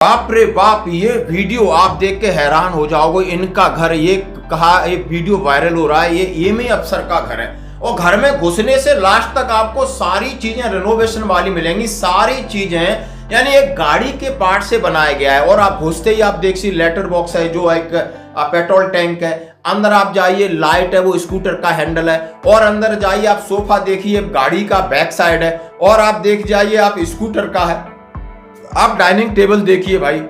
बाप रे बाप, ये वीडियो आप देख के हैरान हो जाओगे। इनका घर, ये कहा, ये वीडियो वायरल हो रहा है, ये ईएमआई अफसर का घर है और घर में घुसने से लास्ट तक आपको सारी चीजें रेनोवेशन वाली मिलेंगी, सारी चीजें यानी एक गाड़ी के पार्ट से बनाया गया है। और आप घुसते ही आप देखिए लेटर बॉक्स है, जो एक पेट्रोल टैंक है। अंदर आप जाइए, लाइट है, वो स्कूटर का हैंडल है। और अंदर जाइए आप, सोफा देखिए, गाड़ी का बैक साइड है। और आप देख जाइए, आप स्कूटर का है। आप डाइनिंग टेबल देखिए भाई,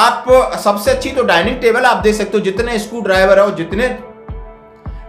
आप सबसे अच्छी तो डाइनिंग टेबल आप देख सकते हो। जितने स्क्रू ड्राइवर है और जितने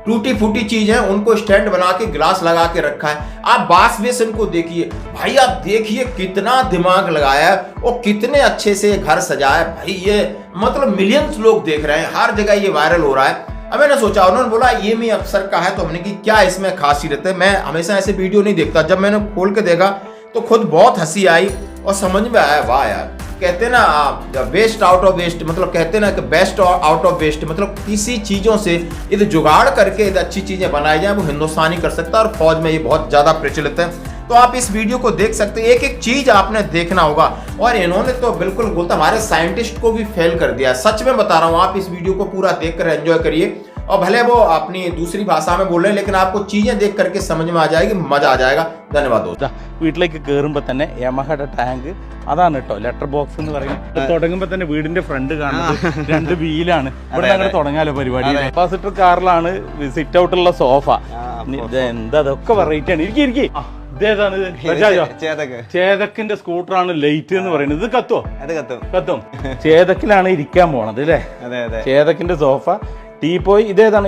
टूटी फूटी चीज है उनको स्टैंड बना के ग्लास लगा के रखा है। आप बास बेसिन को देखिए भाई, आप देखिए कितना दिमाग लगाया है और कितने अच्छे से घर सजाया है भाई। ये मतलब मिलियंस लोग देख रहे हैं, हर जगह ये वायरल हो रहा है। अब मैंने सोचा, उन्होंने बोला ये मी अफसर का है, तो हमने की क्या इसमें खासियत है। मैं हमेशा ऐसे वीडियो नहीं देखता, जब मैंने खोल के देखा तो खुद बहुत हंसी आई और समझ में आया, वाह यार। कहते हैं ना वेस्ट आउट ऑफ वेस्ट, मतलब कहते हैं ना कि बेस्ट आउट ऑफ वेस्ट, मतलब किसी चीजों से यदि जुगाड़ करके यदि अच्छी चीजें बनाई जाए वो हिंदुस्तानी कर सकता है। और फौज में ये बहुत ज्यादा प्रचलित है। तो आप इस वीडियो को देख सकते हैं, एक एक चीज आपने देखना होगा। और इन्होंने तो बिल्कुल बोलता हमारे साइंटिस्ट को भी फेल कर दिया, सच में बता रहा हूं। आप इस वीडियो को पूरा देख कर एंजॉय करिए। और भले वो अपनी दूसरी भाषा में बोल रहे हैं, लेकिन आपको चीजें देख करके समझ में आ जाएगी, मजा आ जाएगा। धन्यवाद दोस्तों। വീട്ടിലേക്ക് കയറുമ്പോൾ തന്നെ യമഹയുടെ ടാങ്ക് അതാണ് കേട്ടോ, ലെറ്റർ ബോക്സ് എന്ന് പറയുന്നത്. തുടങ്ങുമ്പോൾ തന്നെ വീടിന്റെ ഫ്രണ്ട് കാണുന്നത് 2 വീലാണ്. ഇവിടെ അങ്ങനെ തുടങ്ങാലോ പരിപാടി. കപ്പാസിറ്റർ കാറിലാണ് സിറ്റ് ഔട്ടുള്ള സോഫ. എന്താ അതൊക്കെ വെറൈറ്റി ആണ്. ഇരിക്കി ഇതേതാണ്? ചേതക്കിന്റെ സ്കൂട്ടറാണ് ലൈറ്റ് എന്ന് പറയുന്നത്. ഇത് കത്തും. ചേതക്കിലാണ് ഇരിക്കാൻ പോണത് അല്ലേ? ചേതക്കിന്റെ സോഫ. ടീപ്പോയ് ഇതേതാണ്?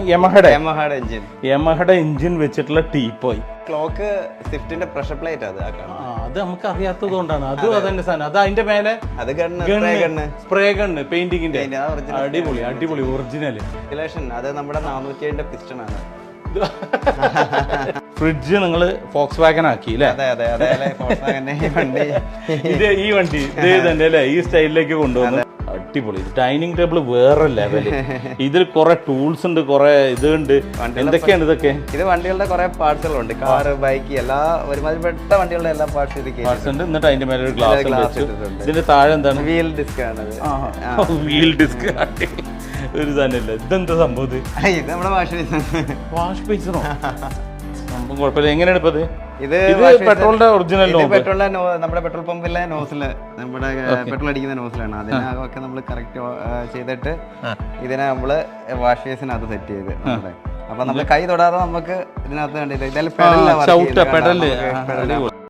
യമഹയുടെ എഞ്ചിൻ വെച്ചിട്ടുള്ള ടീപ്പോയ്. ക്ലോക്ക് സ്വിഫ്റ്റിന്റെ പ്രഷർ പ്ലേറ്റ് അത് നമുക്ക് അറിയാത്തത് കൊണ്ടാണ്. അത് അതന്നെ സാധനം. അത് അതിന്റെ മേലെ സ്പ്രേ ഗണ്ണ് പെയിന്റിങ്ങിന്റെ. അടിപൊളി ഒറിജിനൽ. അത് നമ്മുടെ 407 പിസ്റ്റൺ ആണ്. ഫ്രിഡ്ജ് നിങ്ങള് ഫോക്സ് വാഗൻ ആക്കി അല്ലേ? ഈ വണ്ടി ഇതേ തന്നെ അല്ലേ? ഈ സ്റ്റൈലിലേക്ക് കൊണ്ടുവന്നു. അടിപൊളി. ഡൈനിങ് ടേബിൾ വേറെ ലെവല്. ഇതിൽ കുറെ ടൂൾസ് ഉണ്ട്, കുറെ ഇതുണ്ട്. എന്തൊക്കെയാണ് ഇതൊക്കെ? ഇത് വണ്ടികളുടെ കുറെ പാർട്സുകളുണ്ട്. കാറ്, ബൈക്ക്, എല്ലാ ഒരുമാതിരിപ്പെട്ട വണ്ടികളുടെ എല്ലാ പാർട്സ് ഉണ്ട്. എന്നിട്ട് അതിന്റെ മേലെ ഒരു ഗ്ലാസ് വെച്ചു. ഇതിന്റെ താഴെ എന്താണ്? വീൽ ഡിസ്ക് ആണ്. വീൽ ഡിസ്ക് ഒരു സാധനമില്ല. ഇതെന്താ സംഭവം? ഇത് നമ്മുടെ വാഷ് ബേസിനോ? സംഭവം കുഴപ്പമില്ല. എങ്ങനെയാണ് ഇപ്പൊ ഇത് പെട്രോളിന്റെ ഒറിജിനൽ? പെട്രോളിന്റെ നമ്മുടെ പെട്രോൾ പമ്പിലെ നോസില്, നമ്മുടെ പെട്രോൾ അടിക്കുന്ന നോസിലാണ്. അതിനൊക്കെ നമ്മൾ കറക്റ്റ് ചെയ്തിട്ട് ഇതിനെ നമ്മള് വാഷ് ബേസിനകത്ത് സെറ്റ് ചെയ്ത് അപ്പൊ നമ്മൾ കൈ തൊടാതെ നമുക്ക് ഇതിനകത്ത് കണ്ടില്ല. ഇതായാലും പെടലില്ല.